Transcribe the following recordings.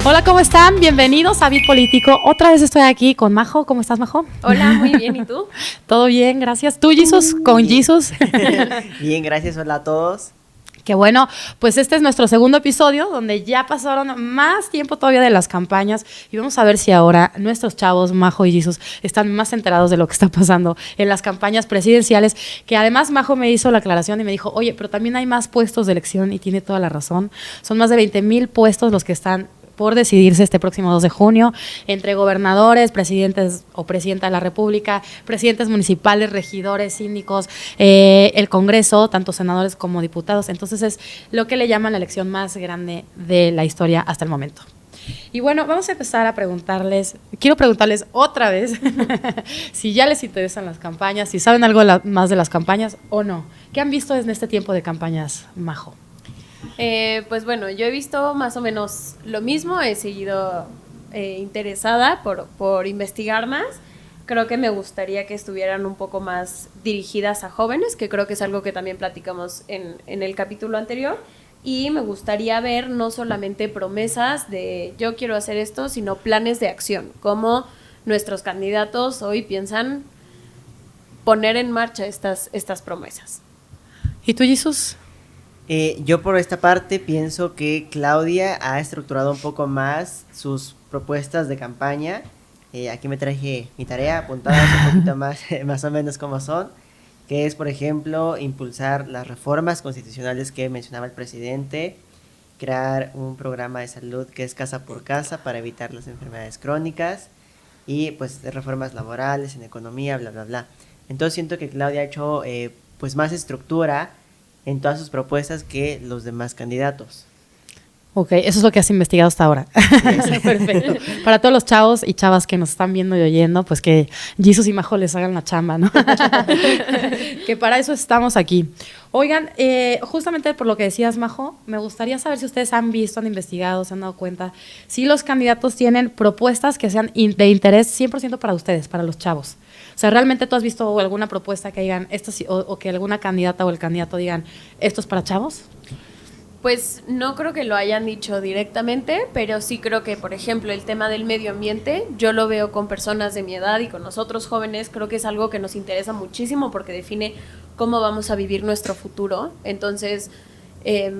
Hola, ¿cómo están? Bienvenidos a Bit Político. Otra vez estoy aquí con Majo. ¿Cómo estás, Majo? Hola, muy bien. ¿Y tú? Todo bien, gracias. ¿Tú, Jesus? ¿Con Jesus? Bien, gracias. Hola a todos. Qué bueno, pues este es nuestro segundo episodio donde ya pasaron más tiempo todavía de las campañas y vamos a ver si ahora nuestros chavos, Majo y Jesus, están más enterados de lo que está pasando en las campañas presidenciales, que además Majo me hizo la aclaración y me dijo, oye, pero también hay más puestos de elección y tiene toda la razón. Son más de 20,000 puestos los que están por decidirse este próximo 2 de junio, entre gobernadores, presidentes o presidenta de la República, presidentes municipales, regidores, síndicos, el Congreso, tanto senadores como diputados. Entonces es lo que le llaman la elección más grande de la historia hasta el momento. Y bueno, vamos a empezar a quiero preguntarles otra vez si ya les interesan las campañas, si saben algo más de las campañas o no. ¿Qué han visto en este tiempo de campañas, Majo? Pues bueno, yo he visto más o menos lo mismo, he seguido interesada por investigar más. Creo que me gustaría que estuvieran un poco más dirigidas a jóvenes, que creo que es algo que también platicamos en el capítulo anterior. Y me gustaría ver no solamente promesas de yo quiero hacer esto, sino planes de acción, cómo nuestros candidatos hoy piensan poner en marcha estas promesas. ¿Y tú, Jesus? Yo por esta parte pienso que Claudia ha estructurado un poco más sus propuestas de campaña. Aquí me traje mi tarea, apuntadas un poquito más o menos como son, que es, por ejemplo, impulsar las reformas constitucionales que mencionaba el presidente, crear un programa de salud que es casa por casa para evitar las enfermedades crónicas y pues reformas laborales, en economía, bla, bla, bla. Entonces siento que Claudia ha hecho pues más estructura en todas sus propuestas que los demás candidatos. Ok, eso es lo que has investigado hasta ahora. Perfecto. Para todos los chavos y chavas que nos están viendo y oyendo, pues que Jesus y Majo les hagan la chamba, ¿no? Que para eso estamos aquí. Oigan, justamente por lo que decías, Majo, me gustaría saber si ustedes han visto, han investigado, se han dado cuenta, si los candidatos tienen propuestas que sean de interés 100% para ustedes, para los chavos. O sea, ¿realmente tú has visto alguna propuesta que digan, esto sí, o que alguna candidata o el candidato digan, esto es para chavos? Pues no creo que lo hayan dicho directamente, pero sí creo que, por ejemplo, el tema del medio ambiente, yo lo veo con personas de mi edad y con nosotros jóvenes, creo que es algo que nos interesa muchísimo porque define cómo vamos a vivir nuestro futuro. Entonces,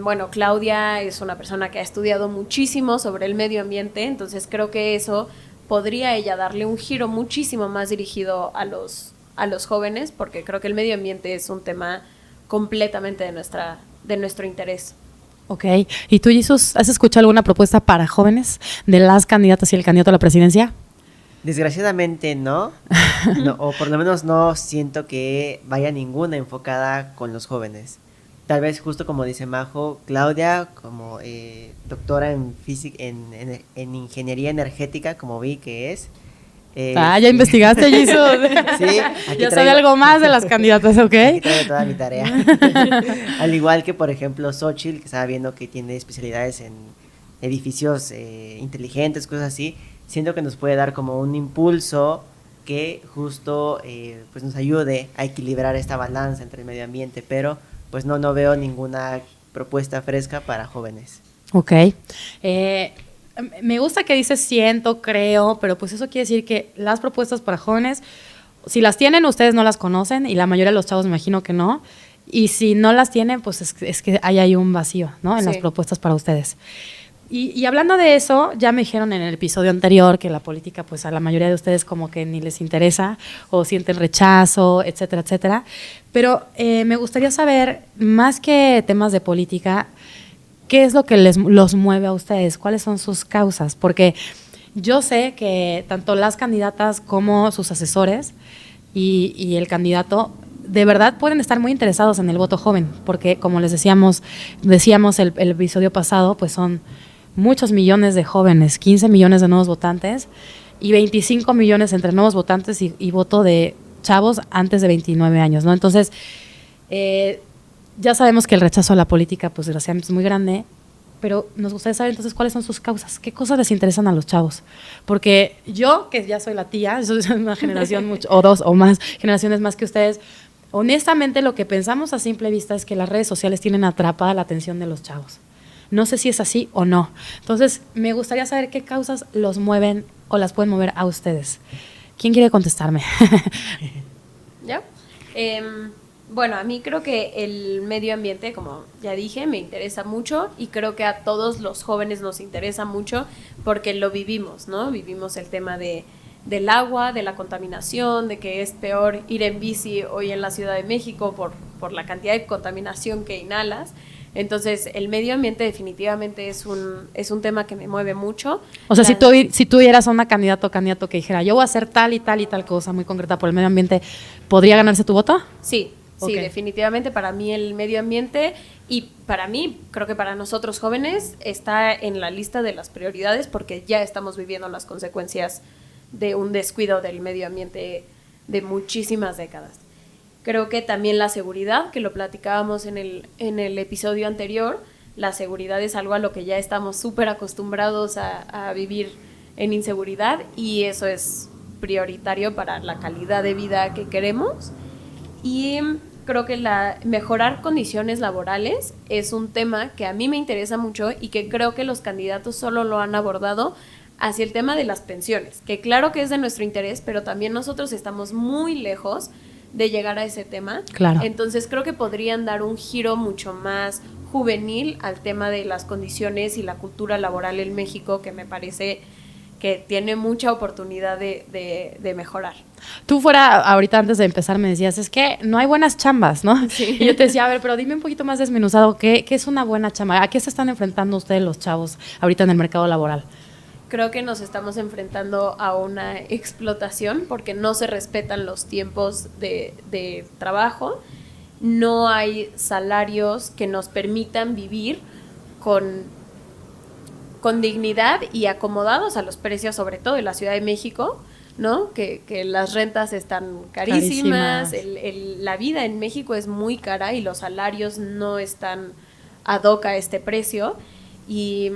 bueno, Claudia es una persona que ha estudiado muchísimo sobre el medio ambiente, entonces creo que eso podría ella darle un giro muchísimo más dirigido a los jóvenes, porque creo que el medio ambiente es un tema completamente de nuestro interés. Ok. ¿Y tú, Jesus, has escuchado alguna propuesta para jóvenes de las candidatas y el candidato a la presidencia? Desgraciadamente no, o por lo menos no siento que vaya ninguna enfocada con los jóvenes. Tal vez justo como dice Majo, Claudia como doctora en física, en ingeniería energética, como vi que es. Ya investigaste, Jesus. Sí, ya sabe algo más de las candidatas, ¿ok? Aquí traigo toda mi tarea. Al igual que, por ejemplo, Xochitl, que estaba viendo que tiene especialidades en edificios inteligentes, cosas así. Siento que nos puede dar como un impulso que justo pues nos ayude a equilibrar esta balanza entre el medio ambiente, pero pues no veo ninguna propuesta fresca para jóvenes. Ok. Me gusta que dices siento, creo, pero pues eso quiere decir que las propuestas para jóvenes, si las tienen, ustedes no las conocen y la mayoría de los chavos me imagino que no. Y si no las tienen, pues es que hay un vacío, ¿no? En las propuestas para ustedes. Y hablando de eso, ya me dijeron en el episodio anterior que la política, pues a la mayoría de ustedes como que ni les interesa o sienten rechazo, etcétera, etcétera. Pero me gustaría saber, más que temas de política, ¿qué es lo que los mueve a ustedes? ¿Cuáles son sus causas? Porque yo sé que tanto las candidatas como sus asesores y el candidato de verdad pueden estar muy interesados en el voto joven, porque como les decíamos el episodio pasado, pues son muchos millones de jóvenes, 15 millones de nuevos votantes y 25 millones entre nuevos votantes y voto de chavos antes de 29 años, ¿no? Entonces, ya sabemos que el rechazo a la política, pues desgraciadamente es muy grande, pero nos gustaría saber entonces cuáles son sus causas, qué cosas les interesan a los chavos. Porque yo, que ya soy la tía, soy una generación o dos o más generaciones más que ustedes, honestamente lo que pensamos a simple vista es que las redes sociales tienen atrapada la atención de los chavos. No sé si es así o no. Entonces, me gustaría saber qué causas los mueven o las pueden mover a ustedes. ¿Quién quiere contestarme? ¿Ya? Bueno, a mí creo que el medio ambiente, como ya dije, me interesa mucho y creo que a todos los jóvenes nos interesa mucho porque lo vivimos, ¿no? Vivimos el tema del agua, de la contaminación, de que es peor ir en bici hoy en la Ciudad de México por la cantidad de contaminación que inhalas. Entonces, el medio ambiente definitivamente es un tema que me mueve mucho. O sea, si tú eras una candidato o candidato que dijera, yo voy a hacer tal y tal y tal cosa muy concreta por el medio ambiente, ¿podría ganarse tu voto? Sí, sí, Okay. definitivamente para mí el medio ambiente y para mí, creo que para nosotros jóvenes, está en la lista de las prioridades porque ya estamos viviendo las consecuencias de un descuido del medio ambiente de muchísimas décadas. Creo que también la seguridad, que lo platicábamos en el episodio anterior, la seguridad es algo a lo que ya estamos súper acostumbrados a vivir en inseguridad y eso es prioritario para la calidad de vida que queremos. Y creo que mejorar condiciones laborales es un tema que a mí me interesa mucho y que creo que los candidatos solo lo han abordado hacia el tema de las pensiones, que claro que es de nuestro interés, pero también nosotros estamos muy lejos de llegar a ese tema. Claro. Entonces creo que podrían dar un giro mucho más juvenil al tema de las condiciones y la cultura laboral en México, que me parece que tiene mucha oportunidad de mejorar. Tú ahorita antes de empezar me decías, es que no hay buenas chambas, ¿no? Sí. Y yo te decía, a ver, pero dime un poquito más desmenuzado, ¿qué es una buena chamba? ¿A qué se están enfrentando ustedes los chavos ahorita en el mercado laboral? Creo que nos estamos enfrentando a una explotación porque no se respetan los tiempos de trabajo, no hay salarios que nos permitan vivir con dignidad y acomodados a los precios, sobre todo en la Ciudad de México, ¿no? Que las rentas están carísimas. La vida en México es muy cara y los salarios no están ad hoc a este precio. Y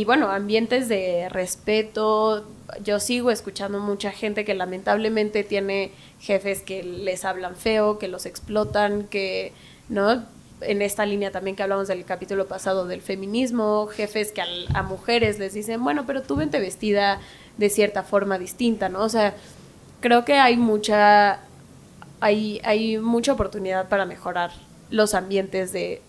bueno, ambientes de respeto. Yo sigo escuchando mucha gente que lamentablemente tiene jefes que les hablan feo, que los explotan, que, ¿no? En esta línea también que hablamos del capítulo pasado del feminismo, jefes que a mujeres les dicen, bueno, pero tú vente vestida de cierta forma distinta, ¿no? O sea, creo que hay mucha oportunidad para mejorar los ambientes de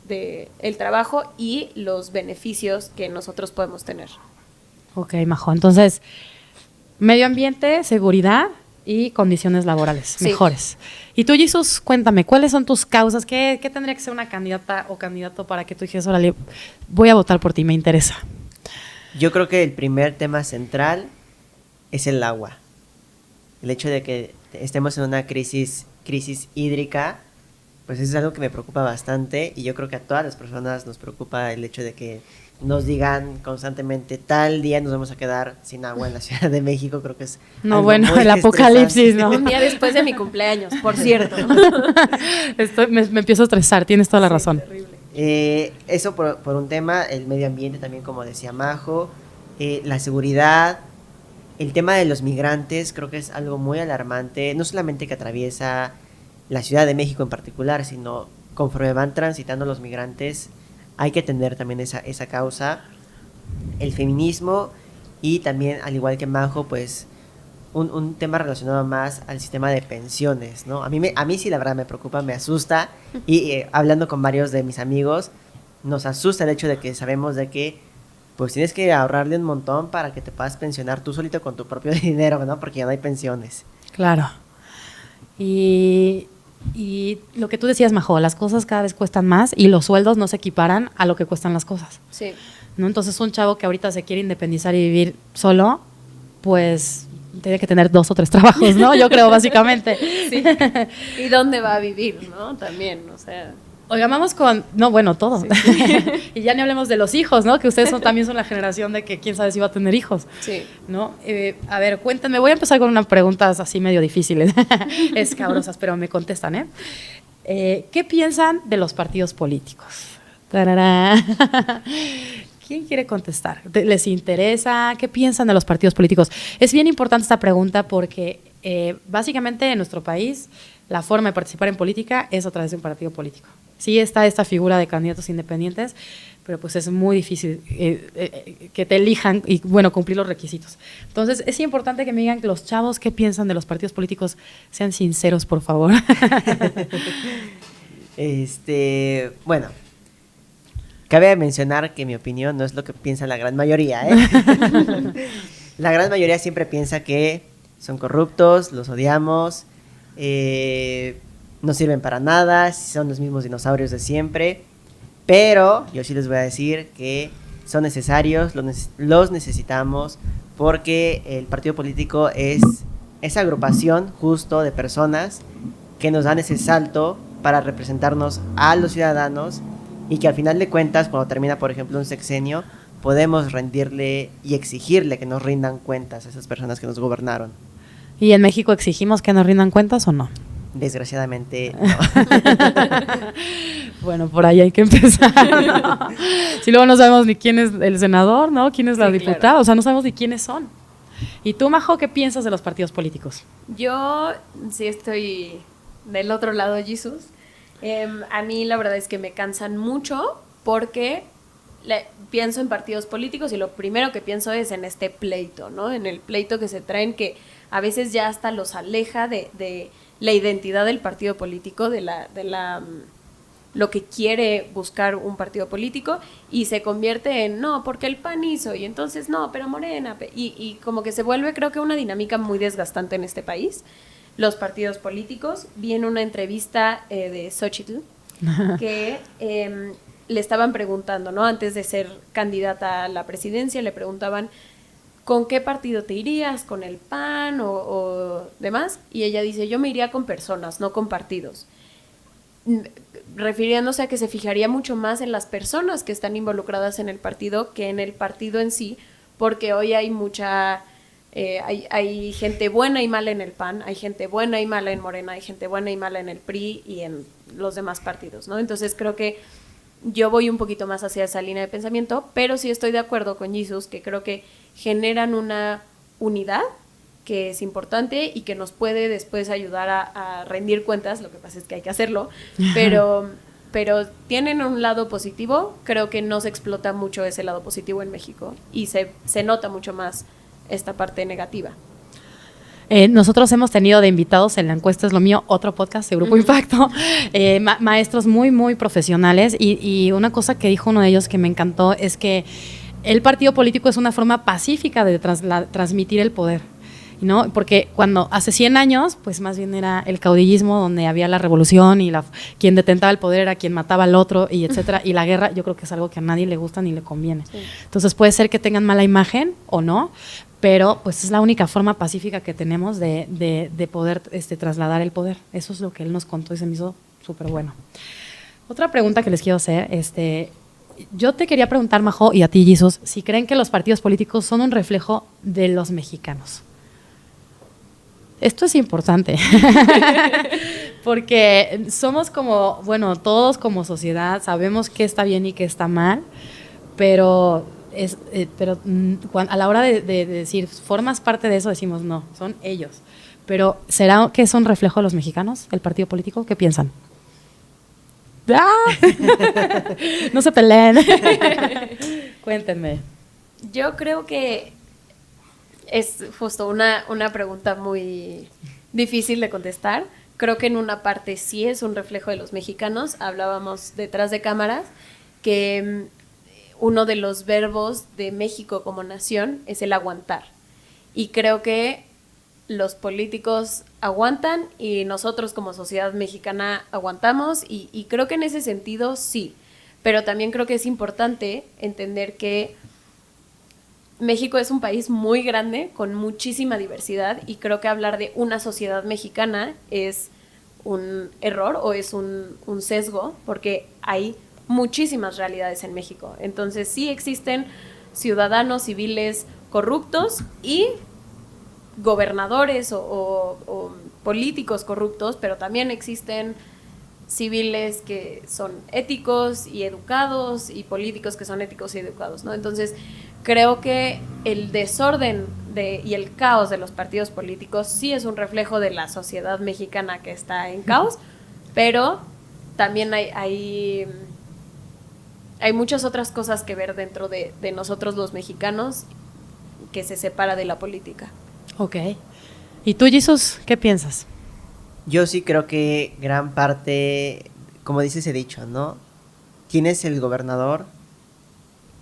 el trabajo y los beneficios que nosotros podemos tener. Ok, Majo. Entonces, medio ambiente, seguridad y condiciones laborales mejores. Y tú, Jesús, cuéntame, ¿cuáles son tus causas? ¿Qué tendría que ser una candidata o candidato para que tú dijeras, órale, voy a votar por ti, me interesa? Yo creo que el primer tema central es el agua. El hecho de que estemos en una crisis hídrica, pues eso es algo que me preocupa bastante y yo creo que a todas las personas nos preocupa el hecho de que nos digan constantemente tal día nos vamos a quedar sin agua en la Ciudad de México. Creo que es no, bueno, el apocalipsis, ¿no? Un día después de mi cumpleaños, por cierto. Me empiezo a estresar, tienes toda la razón. Terrible. Eso por un tema, el medio ambiente también, como decía Majo, la seguridad, el tema de los migrantes, creo que es algo muy alarmante, no solamente que atraviesa la Ciudad de México en particular, sino conforme van transitando los migrantes, hay que atender también esa causa, el feminismo y también, al igual que Majo, pues un tema relacionado más al sistema de pensiones, ¿no? A mí sí, la verdad, me preocupa, me asusta y hablando con varios de mis amigos, nos asusta el hecho de que sabemos de que pues tienes que ahorrarle un montón para que te puedas pensionar tú solito con tu propio dinero, ¿no? Porque ya no hay pensiones. Claro. Y lo que tú decías, Majo, las cosas cada vez cuestan más y los sueldos no se equiparan a lo que cuestan las cosas. Sí. ¿No? Entonces, un chavo que ahorita se quiere independizar y vivir solo, pues tiene que tener 2 o 3 trabajos, ¿no? Yo creo, básicamente. Sí. ¿Y dónde va a vivir, no? También, o sea. Oiga, vamos con... No, bueno, todo. Sí. Y ya ni hablemos de los hijos, ¿no? Que ustedes también son la generación de que quién sabe si va a tener hijos. Sí. ¿No? A ver, cuéntenme. Voy a empezar con unas preguntas así medio difíciles. Escabrosas, pero me contestan, ¿eh? ¿Qué piensan de los partidos políticos? ¡Tarará! ¿Quién quiere contestar? ¿Les interesa? ¿Qué piensan de los partidos políticos? Es bien importante esta pregunta porque básicamente en nuestro país la forma de participar en política es a través de un partido político. Sí está esta figura de candidatos independientes, pero pues es muy difícil que te elijan y, bueno, cumplir los requisitos. Entonces, es importante que me digan que los chavos qué piensan de los partidos políticos. Sean sinceros, por favor. Bueno, cabe mencionar que mi opinión no es lo que piensa la gran mayoría, ¿eh? La gran mayoría siempre piensa que son corruptos, los odiamos, no sirven para nada, son los mismos dinosaurios de siempre, pero yo sí les voy a decir que son necesarios, los necesitamos, porque el partido político es esa agrupación justo de personas que nos dan ese salto para representarnos a los ciudadanos y que al final de cuentas, cuando termina, por ejemplo, un sexenio, podemos rendirle y exigirle que nos rindan cuentas a esas personas que nos gobernaron. ¿Y en México exigimos que nos rindan cuentas o no? Desgraciadamente, no. Bueno, por ahí hay que empezar, ¿no? Si luego no sabemos ni quién es el senador, ¿no? ¿Quién es la diputada? Claro. O sea, no sabemos ni quiénes son. ¿Y tú, Majo, qué piensas de los partidos políticos? Yo sí estoy del otro lado, Jesús. A mí la verdad es que me cansan mucho porque pienso en partidos políticos y lo primero que pienso es en este pleito, ¿no? En el pleito que se traen, que a veces ya hasta los aleja de la identidad del partido político, de lo que quiere buscar un partido político, y se convierte en no, porque el PAN hizo, y entonces no, pero Morena, y como que se vuelve, creo que una dinámica muy desgastante en este país. Los partidos políticos. Vi en una entrevista de Xochitl que le estaban preguntando, ¿no? Antes de ser candidata a la presidencia, le preguntaban ¿con qué partido te irías? ¿Con el PAN o demás? Y ella dice, yo me iría con personas, no con partidos. Refiriéndose a que se fijaría mucho más en las personas que están involucradas en el partido que en el partido en sí, porque hoy hay mucha... hay gente buena y mala en el PAN, hay gente buena y mala en Morena, hay gente buena y mala en el PRI y en los demás partidos, ¿no? Entonces creo que yo voy un poquito más hacia esa línea de pensamiento, pero sí estoy de acuerdo con Jesús, que creo que generan una unidad que es importante y que nos puede después ayudar a rendir cuentas. Lo que pasa es que hay que hacerlo, pero tienen un lado positivo. Creo que no se explota mucho ese lado positivo en México y se nota mucho más esta parte negativa. Nosotros hemos tenido de invitados en La Encuesta es lo mío, otro podcast de Grupo Impacto, maestros muy, muy profesionales, y una cosa que dijo uno de ellos que me encantó es que el partido político es una forma pacífica de transmitir el poder, ¿no? Porque cuando hace 100 años, pues más bien era el caudillismo, donde había la revolución y quien detentaba el poder era quien mataba al otro, y etcétera, y la guerra yo creo que es algo que a nadie le gusta ni le conviene. Sí. Entonces puede ser que tengan mala imagen o no, pero pues es la única forma pacífica que tenemos de poder trasladar el poder. Eso es lo que él nos contó y se me hizo súper bueno. Otra pregunta que les quiero hacer, yo te quería preguntar, Majo, y a ti, Jesús, si creen que los partidos políticos son un reflejo de los mexicanos. Esto es importante, porque somos como, bueno, todos como sociedad sabemos qué está bien y qué está mal, pero a la hora de decir, formas parte de eso, decimos, no, son ellos. Pero, ¿será que es un reflejo de los mexicanos, el partido político? ¿Qué piensan? ¡Ah! No se peleen. Cuéntenme. Yo creo que es justo una pregunta muy difícil de contestar. Creo que en una parte sí es un reflejo de los mexicanos. Hablábamos detrás de cámaras que uno de los verbos de México como nación es el aguantar. Y creo que los políticos aguantan y nosotros como sociedad mexicana aguantamos, y creo que en ese sentido sí. Pero también creo que es importante entender que México es un país muy grande, con muchísima diversidad, y creo que hablar de una sociedad mexicana es un error o es un sesgo, porque hay muchísimas realidades en México. Entonces sí existen ciudadanos civiles corruptos y gobernadores o políticos corruptos, pero también existen civiles que son éticos y educados y políticos que son éticos y educados, ¿no? Entonces creo que el desorden y el caos de los partidos políticos sí es un reflejo de la sociedad mexicana que está en caos, pero también hay muchas otras cosas que ver dentro de nosotros los mexicanos que se separa de la política. Ok. ¿Y tú, Jesús, qué piensas? Yo sí creo que gran parte, como dice ese dicho, ¿no? Tienes el gobernador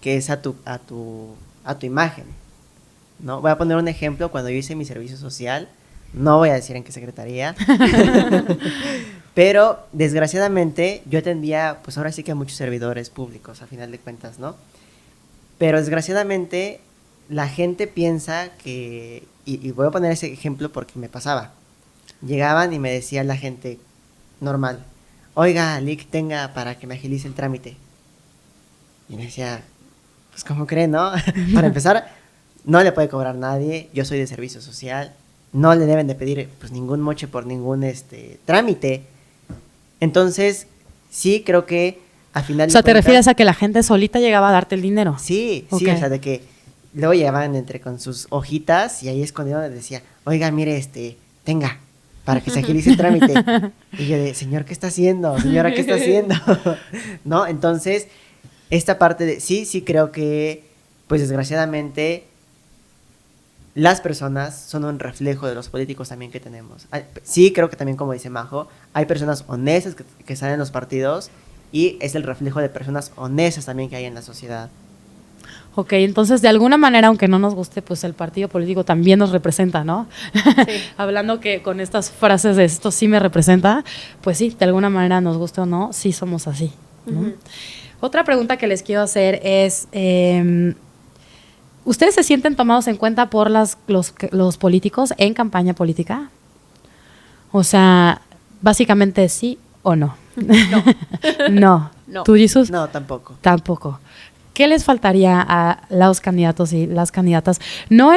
que es a tu imagen, ¿no? Voy a poner un ejemplo. Cuando yo hice mi servicio social, no voy a decir en qué secretaría, pero desgraciadamente yo atendía, pues ahora sí que a muchos servidores públicos, a final de cuentas, ¿no? Pero desgraciadamente la gente piensa que, y voy a poner ese ejemplo porque me pasaba, llegaban y me decía la gente normal, oiga, Lick, tenga para que me agilice el trámite. Y me decía, pues ¿cómo cree, no? Para empezar, no le puede cobrar nadie, yo soy de servicio social, no le deben de pedir pues ningún moche por ningún trámite. Entonces, sí creo que al final... O sea, ¿te refieres a que la gente solita llegaba a darte el dinero? Sí, Okay. sí, o sea, de que luego llegaban con sus hojitas y ahí escondido les decía, oiga, mire, tenga, para que se agilice el trámite. Y yo de, señor, ¿qué está haciendo? Señora, ¿qué está haciendo? ¿No? Entonces, esta parte de, sí creo que, pues desgraciadamente, las personas son un reflejo de los políticos también que tenemos. Sí creo que también, como dice Majo, hay personas honestas que están en los partidos y es el reflejo de personas honestas también que hay en la sociedad. Ok, entonces de alguna manera, aunque no nos guste, pues el partido político también nos representa, ¿no? Sí. Hablando que con estas frases de esto sí me representa, pues sí, de alguna manera nos guste o no, sí somos así, ¿no? Uh-huh. Otra pregunta que les quiero hacer es, ¿ustedes se sienten tomados en cuenta por los políticos en campaña política? O sea, básicamente sí o no. No. No. ¿Tú, Jesús? No, tampoco. Tampoco. ¿Qué les faltaría a los candidatos y las candidatas? No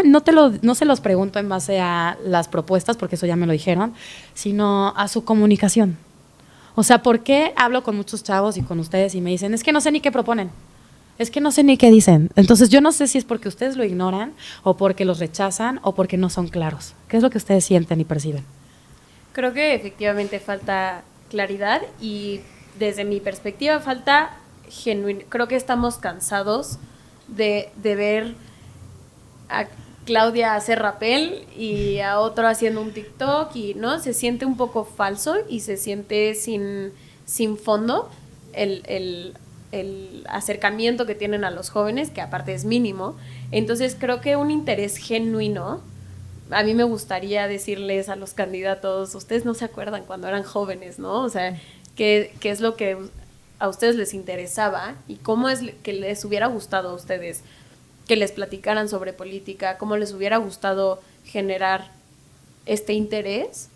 se los pregunto en base a las propuestas, porque eso ya me lo dijeron, sino a su comunicación. O sea, ¿por qué hablo con muchos chavos y con ustedes y me dicen, es que no sé ni qué proponen? Es que no sé ni qué dicen. Entonces, yo no sé si es porque ustedes lo ignoran o porque los rechazan o porque no son claros. ¿Qué es lo que ustedes sienten y perciben? Creo que efectivamente falta claridad y desde mi perspectiva falta genuino. Creo que estamos cansados de ver a Claudia hacer rappel y a otro haciendo un TikTok y no se siente un poco falso y se siente sin fondo el acercamiento que tienen a los jóvenes, que aparte es mínimo. Entonces creo que un interés genuino, a mí me gustaría decirles a los candidatos, ustedes no se acuerdan cuando eran jóvenes, ¿no? O sea, ¿qué es lo que a ustedes les interesaba y cómo es que les hubiera gustado a ustedes que les platicaran sobre política, cómo les hubiera gustado generar este interés?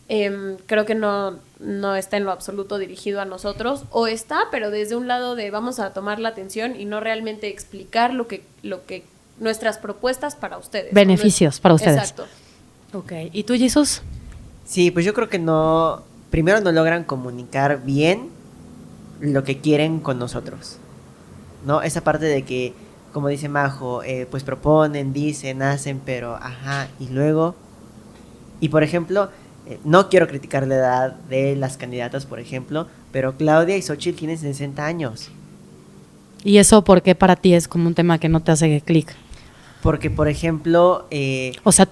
Creo que no está en lo absoluto dirigido a nosotros, o está, pero desde un lado de vamos a tomar la atención y no realmente explicar lo que nuestras propuestas para ustedes. Beneficios para ustedes. Exacto. Ok. ¿Y tú, Jesús? Sí, pues yo creo que primero no logran comunicar bien lo que quieren con nosotros, ¿no? Esa parte de que, como dice Majo, pues proponen, dicen, hacen, pero ajá, y luego, y por ejemplo, no quiero criticar la edad de las candidatas, por ejemplo, pero Claudia y Xochitl tienen 60 años. ¿Y eso por qué para ti es como un tema que no te hace clic? Porque, por ejemplo... o sea,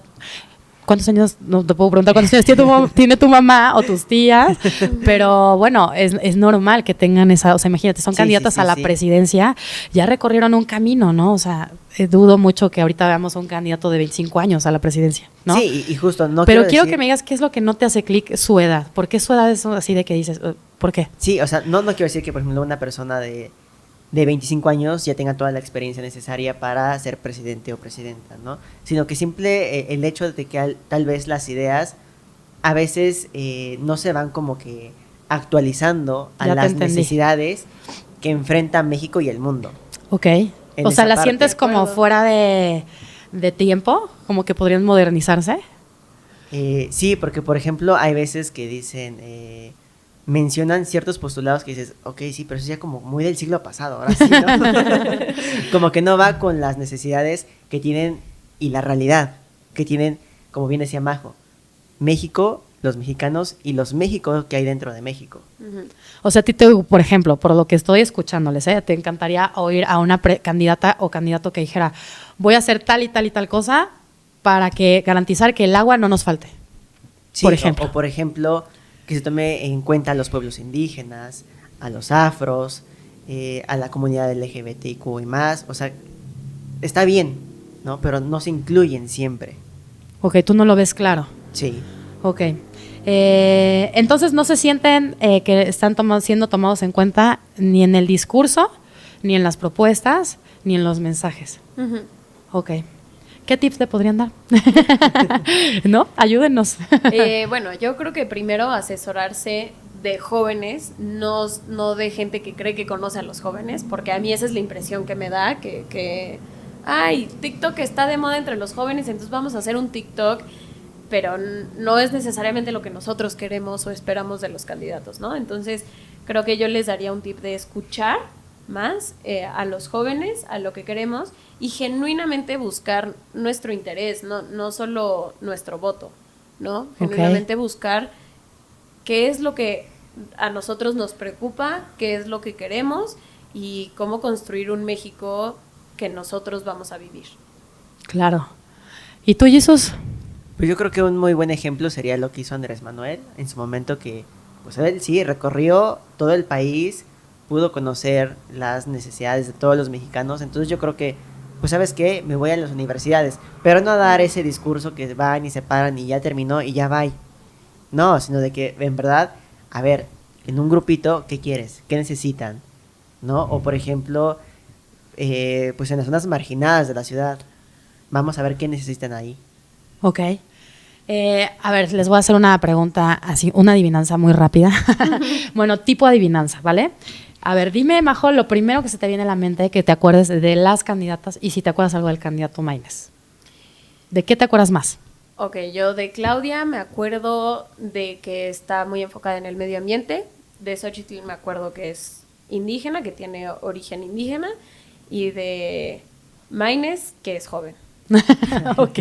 ¿cuántos años? No te puedo preguntar cuántos años tiene tu mamá o tus tías, pero bueno, es normal que tengan esa, o sea, imagínate, son candidatas a la presidencia, ya recorrieron un camino, ¿no? O sea, dudo mucho que ahorita veamos a un candidato de 25 años a la presidencia, ¿no? Sí, y justo, no pero quiero decir... que me digas qué es lo que no te hace clic su edad. ¿Por qué su edad es así de que dices, por qué? Sí, o sea, no quiero decir que, por ejemplo, una persona de 25 años ya tenga toda la experiencia necesaria para ser presidente o presidenta, ¿no? Sino que el hecho de que tal vez las ideas a veces no se van como que actualizando a las necesidades que enfrenta México y el mundo. Ok. O sea, ¿la sientes como fuera de tiempo? ¿Como que podrían modernizarse? Sí, porque por ejemplo hay veces que dicen... mencionan ciertos postulados que dices, ok, sí, pero eso ya como muy del siglo pasado, ahora sí, ¿no? Como que no va con las necesidades que tienen y la realidad que tienen, como bien decía Majo, México los mexicanos y los Méxicos que hay dentro de México. O sea, a ti, por ejemplo, por lo que estoy escuchándoles, te encantaría oír a una candidata o candidato que dijera, voy a hacer tal y tal y tal cosa para que garantizar que el agua no nos falte. Sí, por ejemplo. O por ejemplo, que se tome en cuenta a los pueblos indígenas, a los afros, a la comunidad LGBTQ y más. O sea, está bien, ¿no? Pero no se incluyen siempre. Ok, tú no lo ves claro. Sí. Ok. Entonces no se sienten que están siendo tomados en cuenta ni en el discurso, ni en las propuestas, ni en los mensajes. Ok. ¿Qué tips te podrían dar? ¿No? Ayúdenos. Bueno, yo creo que primero asesorarse de jóvenes, no de gente que cree que conoce a los jóvenes, porque a mí esa es la impresión que me da, que ay, TikTok está de moda entre los jóvenes, entonces vamos a hacer un TikTok, pero no es necesariamente lo que nosotros queremos o esperamos de los candidatos, ¿no? Entonces, creo que yo les daría un tip de escuchar más a los jóvenes, a lo que queremos, y genuinamente buscar nuestro interés, no solo nuestro voto, ¿no? Genuinamente buscar qué es lo que a nosotros nos preocupa, qué es lo que queremos y cómo construir un México que nosotros vamos a vivir. Claro. ¿Y tú, Jesús? Pues yo creo que un muy buen ejemplo sería lo que hizo Andrés Manuel en su momento, que pues él sí recorrió todo el país, pudo conocer las necesidades de todos los mexicanos. Entonces yo creo que, pues ¿sabes qué? Me voy a las universidades, pero no a dar ese discurso que van y se paran y ya terminó y ya va. No, sino de que en verdad, a ver, en un grupito, ¿qué quieres? ¿Qué necesitan? ¿No? O por ejemplo, pues en las zonas marginadas de la ciudad, vamos a ver qué necesitan ahí. Ok. A ver, les voy a hacer una pregunta así, una adivinanza muy rápida. Bueno, tipo adivinanza, ¿vale? A ver, dime, Majo, lo primero que se te viene a la mente, que te acuerdes de las candidatas y si te acuerdas algo del candidato Maínez. ¿De qué te acuerdas más? Ok, yo de Claudia me acuerdo de que está muy enfocada en el medio ambiente. De Xochitl me acuerdo que es indígena, que tiene origen indígena. Y de Maínez, que es joven. Ok.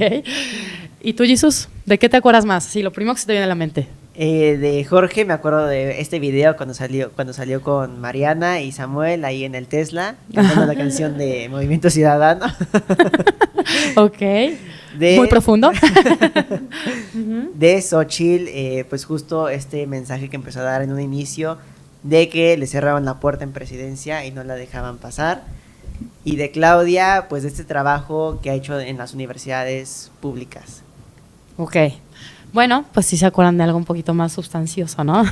¿Y tú, Jesús? ¿De qué te acuerdas más? Sí, lo primero que se te viene a la mente. De Jorge me acuerdo de este video cuando salió con Mariana y Samuel ahí en el Tesla, cantando la canción de Movimiento Ciudadano. Ok. Muy profundo. De Xochitl, pues justo este mensaje que empezó a dar en un inicio de que le cerraban la puerta en presidencia y no la dejaban pasar. Y de Claudia, pues de este trabajo que ha hecho en las universidades públicas. Ok. Bueno, pues sí se acuerdan de algo un poquito más sustancioso, ¿no?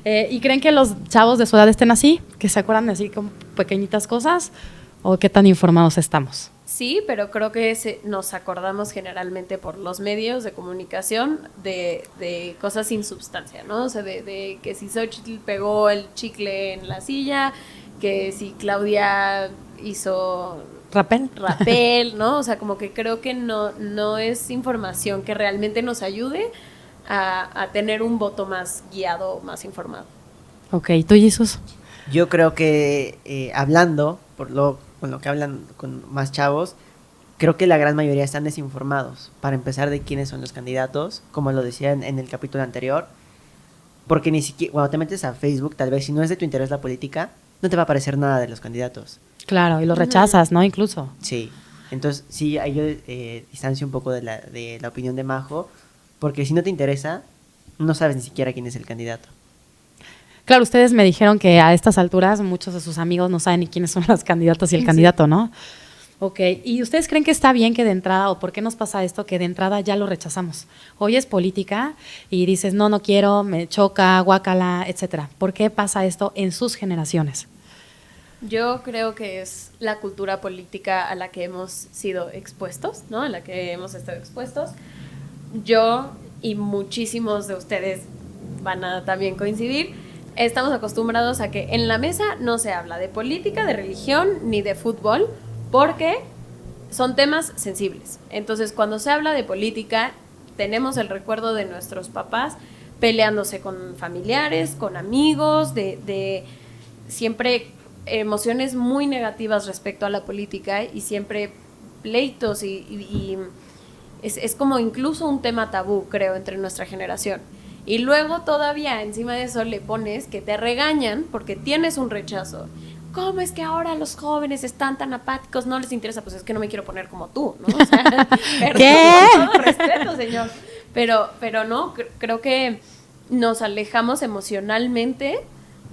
¿Y creen que los chavos de su edad estén así? ¿Que se acuerdan de así como pequeñitas cosas? ¿O qué tan informados estamos? Sí, pero creo que nos acordamos generalmente por los medios de comunicación de cosas sin sustancia, ¿no? O sea, de que si Xochitl pegó el chicle en la silla, que si Claudia hizo rapel, ¿no? O sea, como que creo que no es información que realmente nos ayude a tener un voto más guiado, más informado. Ok, ¿tú, Jesús? Yo creo que hablando, con lo que hablan con más chavos, creo que la gran mayoría están desinformados, para empezar, de quiénes son los candidatos, como lo decía en el capítulo anterior, porque ni siquiera, cuando te metes a Facebook, tal vez si no es de tu interés la política, no te va a aparecer nada de los candidatos. Claro, y los rechazas, ¿no? Incluso. Sí, entonces sí, ahí yo distancio un poco de la opinión de Majo, porque si no te interesa, no sabes ni siquiera quién es el candidato. Claro, ustedes me dijeron que a estas alturas muchos de sus amigos no saben ni quiénes son las candidatas y el candidato, ¿no? Ok, ¿y ustedes creen que está bien que de entrada, o por qué nos pasa esto, que de entrada ya lo rechazamos? Hoy es política y dices, no quiero, me choca, guácala, etcétera. ¿Por qué pasa esto en sus generaciones? Yo creo que es la cultura política a la que hemos sido expuestos, ¿no? A la que hemos estado expuestos. Yo y muchísimos de ustedes van a también coincidir, estamos acostumbrados a que en la mesa no se habla de política, de religión ni de fútbol, porque son temas sensibles. Entonces, cuando se habla de política, tenemos el recuerdo de nuestros papás peleándose con familiares, con amigos, de siempre emociones muy negativas respecto a la política y siempre pleitos y es como incluso un tema tabú, creo, entre nuestra generación. Y luego todavía encima de eso le pones que te regañan porque tienes un rechazo. ¿Cómo es que ahora los jóvenes están tan apáticos? No les interesa. Pues es que no me quiero poner como tú, ¿no? O sea, perdón, ¿qué? con todo respeto, señor. Pero no, creo que nos alejamos emocionalmente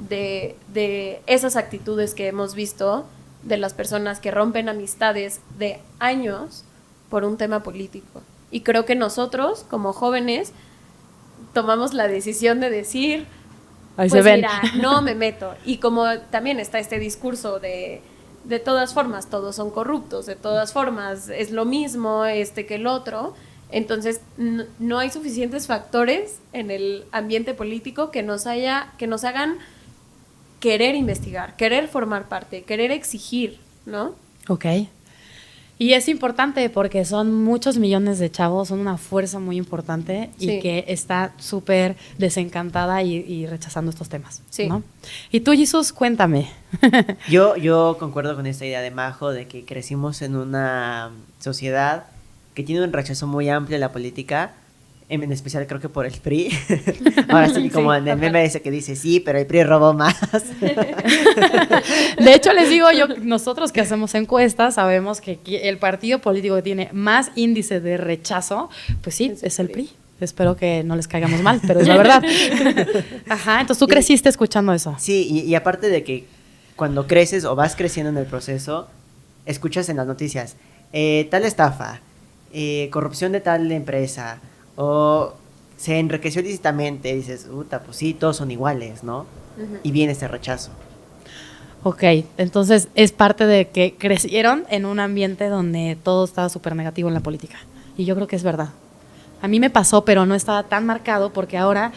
de esas actitudes que hemos visto de las personas que rompen amistades de años por un tema político. Y creo que nosotros, como jóvenes, tomamos la decisión de decir, Ahí pues se ven. mira, no me meto. Y como también está este discurso de todas formas, todos son corruptos, de todas formas es lo mismo que el otro, entonces no hay suficientes factores en el ambiente político que nos hagan querer investigar, querer formar parte, querer exigir, ¿no? Ok. Y es importante porque son muchos millones de chavos, son una fuerza muy importante y Sí. que está súper desencantada y rechazando estos temas, Sí. ¿no? Y tú, Jesús, cuéntame. Yo concuerdo con esta idea de Majo de que crecimos en una sociedad que tiene un rechazo muy amplio a la política, en especial creo que por el PRI. Ahora sí, como Sí, en el total. meme ese que dice, sí, pero el PRI robó más. De hecho, les digo yo, nosotros que hacemos encuestas, sabemos que el partido político que tiene más índice de rechazo, pues sí, es el PRI. Espero que no les caigamos mal, pero es la verdad. Ajá, entonces tú creciste escuchando eso. Sí, y aparte de que cuando creces o vas creciendo en el proceso, escuchas en las noticias, tal estafa, corrupción de tal empresa, o se enriqueció ilícitamente, dices, puta, pues sí, todos son iguales, ¿no? Ujú. Y viene ese rechazo. Ok, entonces es parte de que crecieron en un ambiente donde todo estaba súper negativo en la política. Y yo creo que es verdad. A mí me pasó, pero no estaba tan marcado porque ahora,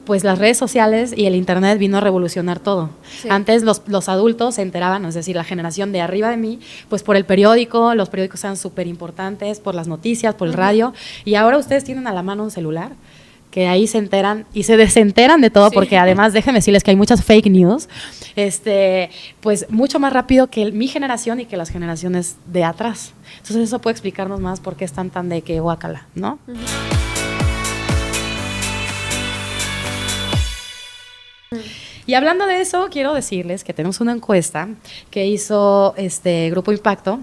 pues las redes sociales y el internet vino a revolucionar todo. Sí. Antes los adultos se enteraban, es decir, la generación de arriba de mí, pues por el periódico, los periódicos eran súper importantes, por las noticias, por el radio, y ahora ustedes tienen a la mano un celular, que ahí se enteran y se desenteran de todo, Sí. porque además déjenme decirles que hay muchas fake news, pues mucho más rápido que mi generación y que las generaciones de atrás. Entonces eso puede explicarnos más por qué están tan de que guácala, ¿no? Ujú. Y hablando de eso, quiero decirles que tenemos una encuesta que hizo Grupo Impacto,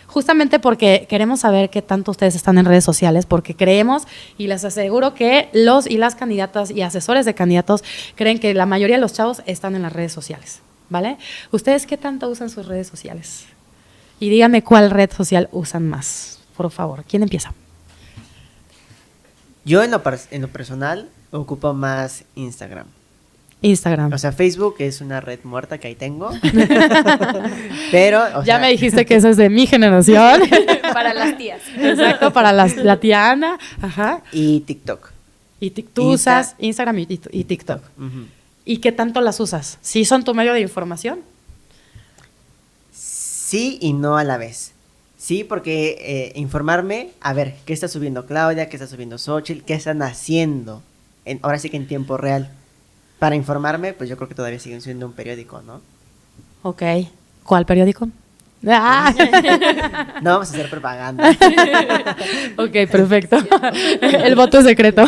justamente porque queremos saber qué tanto ustedes están en redes sociales, porque creemos y les aseguro que los y las candidatas y asesores de candidatos creen que la mayoría de los chavos están en las redes sociales, ¿vale? ¿Ustedes qué tanto usan sus redes sociales? Y díganme cuál red social usan más, por favor. ¿Quién empieza? Yo en lo personal ocupo más Instagram. Instagram. O sea, Facebook es una red muerta que ahí tengo. Pero, o Ya sea, me dijiste que eso es de mi generación. Para las tías. Exacto, para la tía Ana. Ajá. y TikTok. Y tú usas Instagram y TikTok. Ujú. ¿Y qué tanto las usas? ¿Sí son tu medio de información? Sí y no a la vez. Sí, porque informarme, a ver, ¿qué está subiendo Claudia? ¿Qué está subiendo Xochitl? ¿Qué están haciendo? Ahora sí que en tiempo real. Para informarme, pues yo creo que todavía siguen siendo un periódico, ¿no? Ok. ¿Cuál periódico? Ah. No vamos a hacer propaganda. Ok, perfecto. El voto es secreto.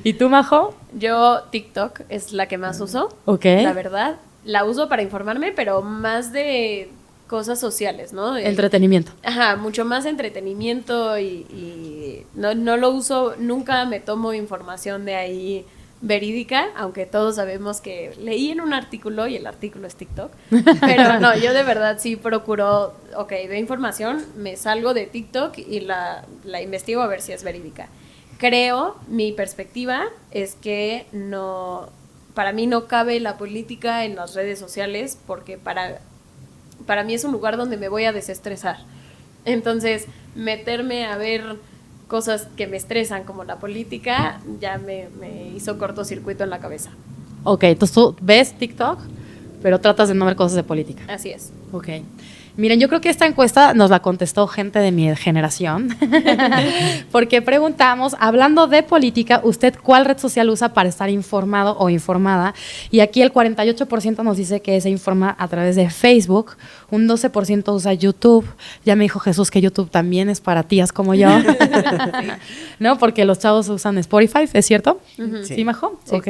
¿Y tú, Majo? Yo TikTok es la que más uso, Ok. la verdad. La uso para informarme, pero más de cosas sociales, ¿no? Entretenimiento. Ajá, mucho más entretenimiento y no lo uso, nunca me tomo información de ahí verídica, aunque todos sabemos que leí en un artículo y el artículo es TikTok, pero no, yo de verdad sí procuro, ok, de información, me salgo de TikTok y la investigo a ver si es verídica. Creo, mi perspectiva es que no, para mí no cabe la política en las redes sociales porque para mí es un lugar donde me voy a desestresar. Entonces, meterme a ver cosas que me estresan como la política ya me hizo cortocircuito en la cabeza. Ok, entonces tú ves TikTok, pero tratas de no ver cosas de política. Así es. Ok. Miren, yo creo que esta encuesta nos la contestó gente de mi generación, porque preguntamos, hablando de política, ¿usted cuál red social usa para estar informado o informada? Y aquí el 48% nos dice que se informa a través de Facebook, un 12% usa YouTube. Ya me dijo Jesús que YouTube también es para tías como yo, ¿no? Porque los chavos usan Spotify, ¿es cierto? ¿Sí, Majo? Sí. Ok.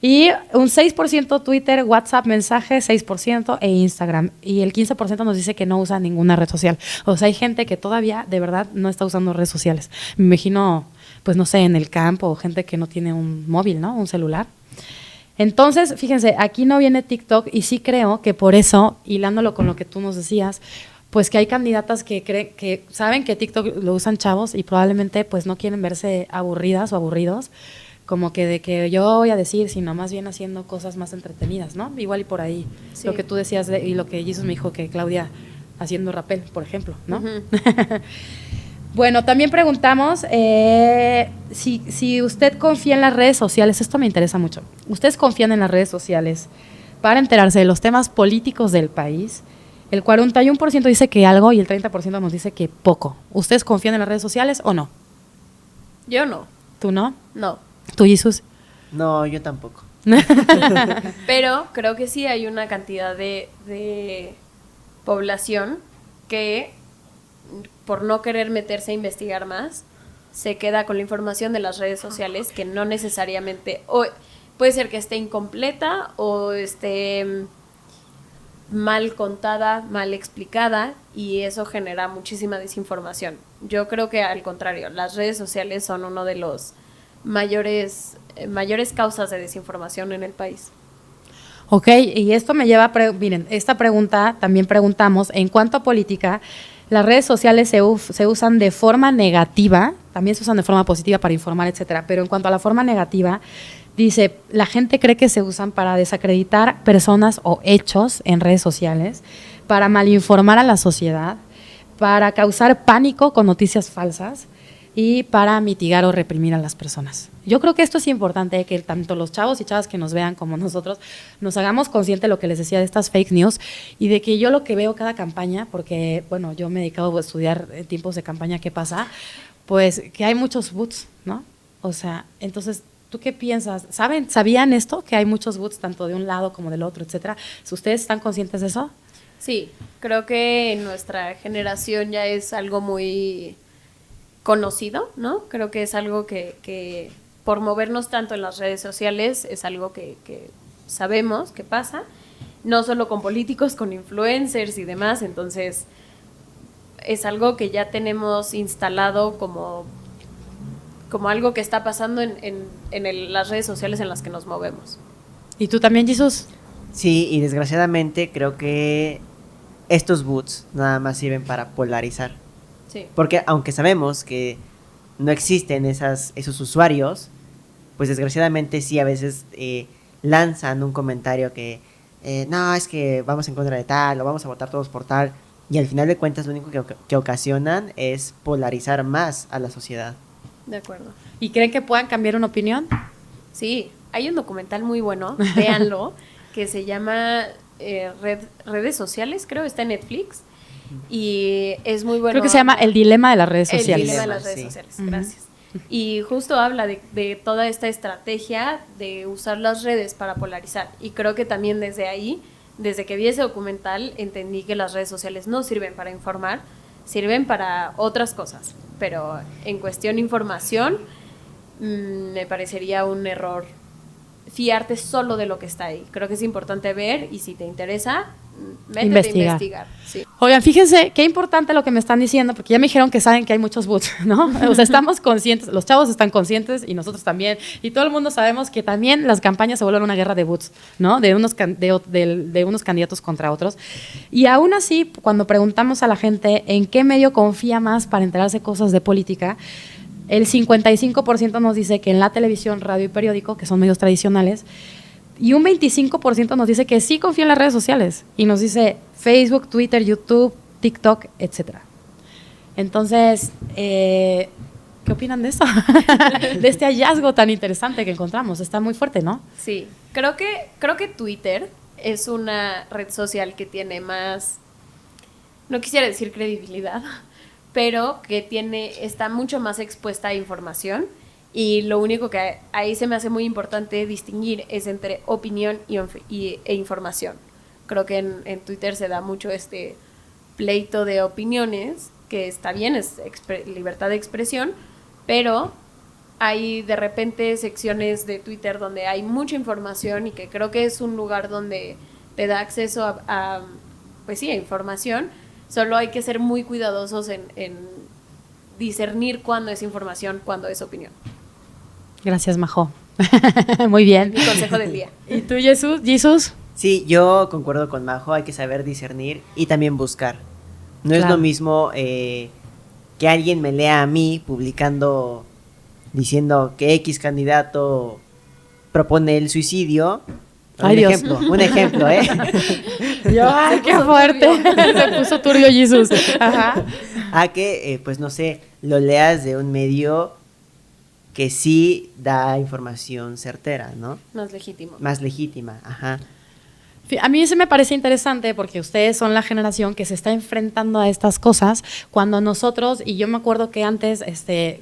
Y un 6% Twitter, WhatsApp, mensajes, 6% e Instagram. Y el 15% nos dice que no usa ninguna red social. O sea, hay gente que todavía de verdad no está usando redes sociales. Me imagino, pues no sé, en el campo, gente que no tiene un móvil, ¿no? Un celular. Entonces, fíjense, aquí no viene TikTok y sí creo que por eso, hilándolo con lo que tú nos decías, pues que hay candidatas que saben que TikTok lo usan chavos y probablemente pues no quieren verse aburridas o aburridos, como que de que yo voy a decir, sino más bien haciendo cosas más entretenidas, ¿no? Igual y por ahí, Sí. lo que tú decías y lo que Jesús me dijo que Claudia haciendo rappel, por ejemplo, ¿no? Bueno, también preguntamos si usted confía en las redes sociales. Esto me interesa mucho. ¿Ustedes confían en las redes sociales para enterarse de los temas políticos del país? El 41% dice que algo y el 30% nos dice que poco. ¿Ustedes confían en las redes sociales o no? Yo no. ¿Tú no? No. ¿Tú, Jesús? No, yo tampoco. Pero creo que sí hay una cantidad de población que, por no querer meterse a investigar más, se queda con la información de las redes sociales que no necesariamente, o puede ser que esté incompleta o esté mal contada, mal explicada, y eso genera muchísima desinformación. Yo creo que al contrario, las redes sociales son uno de los mayores causas de desinformación en el país. Ok, y esto me lleva miren, esta pregunta también preguntamos, en cuanto a política, las redes sociales se usan de forma negativa, también se usan de forma positiva para informar, etcétera, pero en cuanto a la forma negativa, dice, la gente cree que se usan para desacreditar personas o hechos en redes sociales, para malinformar a la sociedad, para causar pánico con noticias falsas y para mitigar o reprimir a las personas. Yo creo que esto es importante, que tanto los chavos y chavas que nos vean como nosotros nos hagamos consciente de lo que les decía de estas fake news y de que yo lo que veo cada campaña, porque bueno, yo me he dedicado a estudiar en tiempos de campaña qué pasa, pues que hay muchos bots, ¿no? O sea, entonces, ¿tú qué piensas? ¿Sabían esto? Que hay muchos bots tanto de un lado como del otro, etcétera. ¿Ustedes están conscientes de eso? Sí, creo que en nuestra generación ya es algo muy conocido, ¿no? Creo que es algo que por movernos tanto en las redes sociales es algo que sabemos que pasa, no solo con políticos, con influencers y demás, entonces es algo que ya tenemos instalado como algo que está pasando en las redes sociales en las que nos movemos. ¿Y tú también, Jesús? Sí, y desgraciadamente creo que estos bots nada más sirven para polarizar. Sí. Porque aunque sabemos que no existen esos usuarios, pues desgraciadamente sí a veces lanzan un comentario que no, es que vamos en contra de tal, o vamos a votar todos por tal, y al final de cuentas lo único que ocasionan es polarizar más a la sociedad. De acuerdo. ¿Y creen que puedan cambiar una opinión? Sí, hay un documental muy bueno, véanlo, que se llama Redes Sociales, creo, está en Netflix, y es muy bueno. Creo que se llama El dilema de las redes El sociales. dilema de las redes sociales, gracias. Y justo habla de toda esta estrategia de usar las redes para polarizar, y creo que también desde ahí, desde que vi ese documental, entendí que las redes sociales no sirven para informar, sirven para otras cosas, pero en cuestión de información me parecería un error fiarte solo de lo que está ahí. Creo que es importante ver, y si te interesa, métete a investigar. Sí. Oigan, fíjense qué importante lo que me están diciendo, porque ya me dijeron que saben que hay muchos bots, ¿no? O sea, estamos conscientes, los chavos están conscientes y nosotros también, y todo el mundo sabemos que también las campañas se vuelven una guerra de bots, ¿no? De unos candidatos contra otros. Y aún así, cuando preguntamos a la gente en qué medio confía más para enterarse cosas de política, el 55% nos dice que en la televisión, radio y periódico, que son medios tradicionales, y un 25% nos dice que sí confía en las redes sociales, y nos dice Facebook, Twitter, YouTube, TikTok, etcétera. Entonces, ¿qué opinan de eso? De este hallazgo tan interesante que encontramos. Está muy fuerte, ¿no? Sí, creo que Twitter es una red social que tiene más no quisiera decir credibilidad, pero que está mucho más expuesta a información, y lo único que ahí se me hace muy importante distinguir es entre opinión e información. Creo que en Twitter se da mucho este pleito de opiniones, que está bien, es libertad de expresión, pero hay de repente secciones de Twitter donde hay mucha información, y que creo que es un lugar donde te da acceso pues sí, a información. Solo hay que ser muy cuidadosos en discernir cuándo es información, cuándo es opinión. Gracias, Majo. Muy bien. Mi consejo del día. ¿Y tú, Jesús? Sí, yo concuerdo con Majo, hay que saber discernir y también buscar. No es lo mismo que alguien me lea a mí publicando, diciendo que X candidato propone el suicidio. Ay, Un ejemplo, ¿eh? ¡Ay, qué fuerte! Se puso turbio Jesús. Ajá. A que, pues no sé, lo leas de un medio que sí da información certera, ¿no? Más legítimo. Más legítima, ajá. A mí se me parece interesante porque ustedes son la generación que se está enfrentando a estas cosas, cuando nosotros, y yo me acuerdo que antes,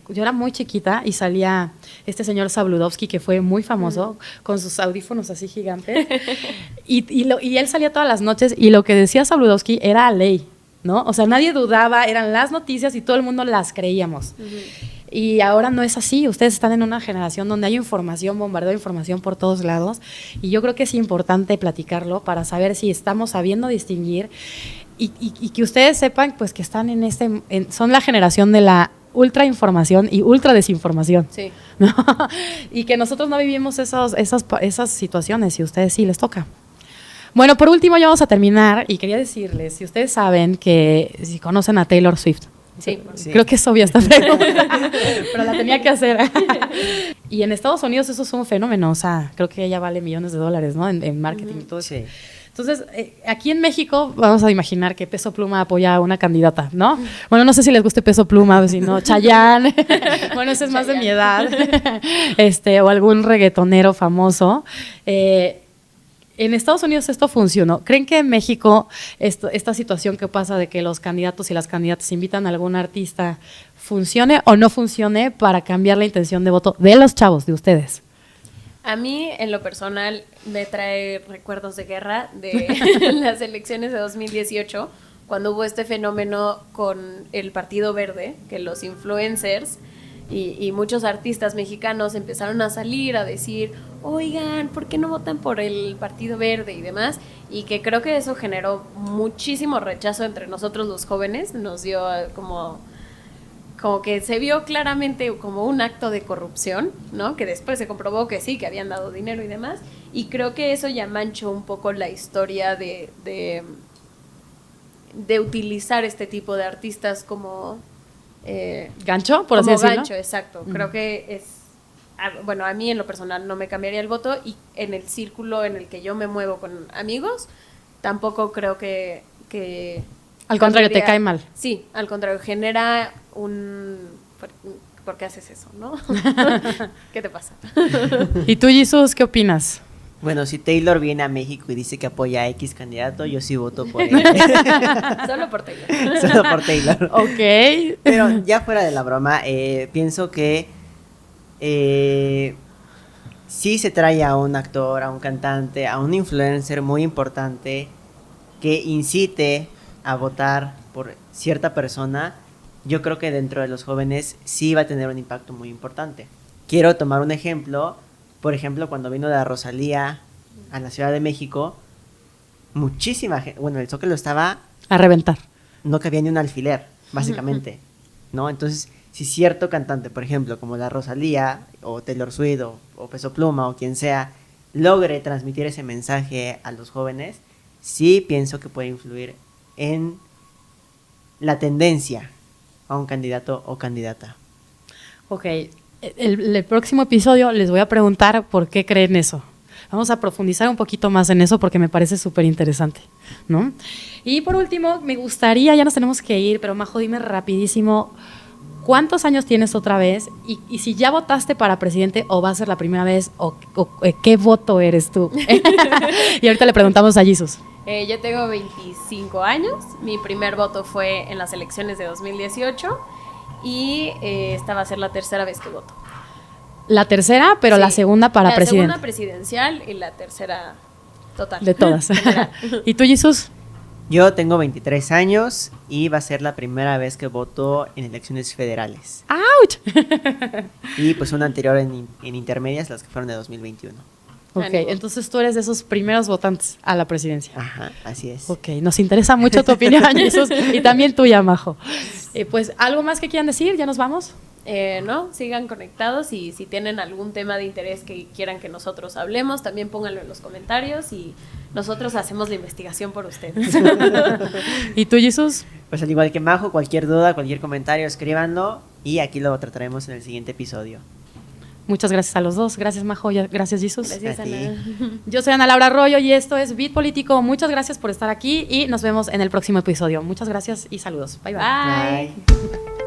yo era muy chiquita y salía este señor Sabludovsky, que fue muy famoso, con sus audífonos así gigantes, y él salía todas las noches, y lo que decía Sabludovsky era ley, ¿no? O sea, nadie dudaba, eran las noticias y todo el mundo las creíamos. Y ahora no es así, ustedes están en una generación donde hay información, bombardeo de información por todos lados, y yo creo que es importante platicarlo para saber si estamos sabiendo distinguir, y que ustedes sepan pues que están son la generación de la ultra información y ultra desinformación. Sí. ¿No? Y que nosotros no vivimos esas situaciones, y a ustedes sí les toca. Bueno, por último ya vamos a terminar, y quería decirles, si ustedes saben si conocen a Taylor Swift. Sí. Creo que es obvia esta pregunta, pero la tenía que hacer. Y en Estados Unidos eso es un fenómeno, o sea, creo que ella vale millones de dólares, ¿no? En marketing y todo eso. Sí. Entonces, aquí en México vamos a imaginar que Peso Pluma apoya a una candidata, ¿no? Bueno, no sé si les guste Peso Pluma, si no, Chayanne, bueno, ese es más de mi edad, o algún reggaetonero famoso. En Estados Unidos esto funcionó. ¿Creen que en México esta situación que pasa de que los candidatos y las candidatas invitan a algún artista funcione o no funcione para cambiar la intención de voto de los chavos, de ustedes? A mí, en lo personal, me trae recuerdos de guerra de las elecciones de 2018, cuando hubo este fenómeno con el Partido Verde, que los influencers y muchos artistas mexicanos empezaron a salir a decir, oigan, ¿por qué no votan por el Partido Verde y demás? Y que creo que eso generó muchísimo rechazo entre nosotros los jóvenes, nos dio como que se vio claramente como un acto de corrupción, ¿no? Que después se comprobó que sí, que habían dado dinero y demás, y creo que eso ya manchó un poco la historia de utilizar este tipo de artistas como gancho, por así decirlo. Gancho, exacto. Creo que bueno, a mí en lo personal no me cambiaría el voto, y en el círculo en el que yo me muevo con amigos, tampoco creo que al contrario, te cae mal. Sí, al contrario, genera ¿por qué haces eso, no? ¿Qué te pasa? ¿Y tú, Jesús, qué opinas? Bueno, si Taylor viene a México y dice que apoya a X candidato, yo sí voto por él. Solo por Taylor. Solo por Taylor. Ok. Pero ya fuera de la broma, pienso que sí se trae a un actor, a un cantante, a un influencer muy importante que incite a votar por cierta persona. Yo creo que dentro de los jóvenes sí va a tener un impacto muy importante. Quiero tomar un ejemplo. Por ejemplo, cuando vino la Rosalía a la Ciudad de México, muchísima gente, bueno, el Zócalo estaba a reventar. No cabía ni un alfiler, básicamente, ¿no? Entonces, si cierto cantante, por ejemplo, como la Rosalía, o Taylor Swift, o Peso Pluma, o quien sea, logre transmitir ese mensaje a los jóvenes, sí pienso que puede influir en la tendencia a un candidato o candidata. Ok, el próximo episodio les voy a preguntar por qué creen eso. Vamos a profundizar un poquito más en eso porque me parece súper interesante, ¿no? Y por último, me gustaría, ya nos tenemos que ir, pero Majo, dime rapidísimo, ¿cuántos años tienes otra vez? Y si ya votaste para presidente o va a ser la primera vez, o ¿qué voto eres tú? Y ahorita le preguntamos a Jesús. Yo tengo 25 años, mi primer voto fue en las elecciones de 2018 y esta va a ser la tercera vez que voto. La tercera, pero Sí, la segunda para presidente. La segunda presidencial y la tercera total. De todas. ¿Y tú, Jesús? Yo tengo 23 años y va a ser la primera vez que voto en elecciones federales. ¡Auch! Y pues una anterior en intermedias, las que fueron de 2021. Ok, Ánimo. entonces tú eres de esos primeros votantes a la presidencia. Ajá, así es. Ok, nos interesa mucho tu opinión, Jesús, y también tuya, Majo. Pues, ¿algo más que quieran decir? ¿Ya nos vamos? No, sigan conectados y si tienen algún tema de interés que quieran que nosotros hablemos, también pónganlo en los comentarios y nosotros hacemos la investigación por ustedes. ¿Y tú, Jesús? Pues al igual que Majo, cualquier duda, cualquier comentario, escríbanlo y aquí lo trataremos en el siguiente episodio. Muchas gracias a los dos. Gracias, Majo. Gracias, Jesús. Gracias, A ti. Ana. Yo soy Ana Laura Arroyo y esto es Beat Político. Muchas gracias por estar aquí y nos vemos en el próximo episodio. Muchas gracias y saludos. Bye, bye. Bye. Bye.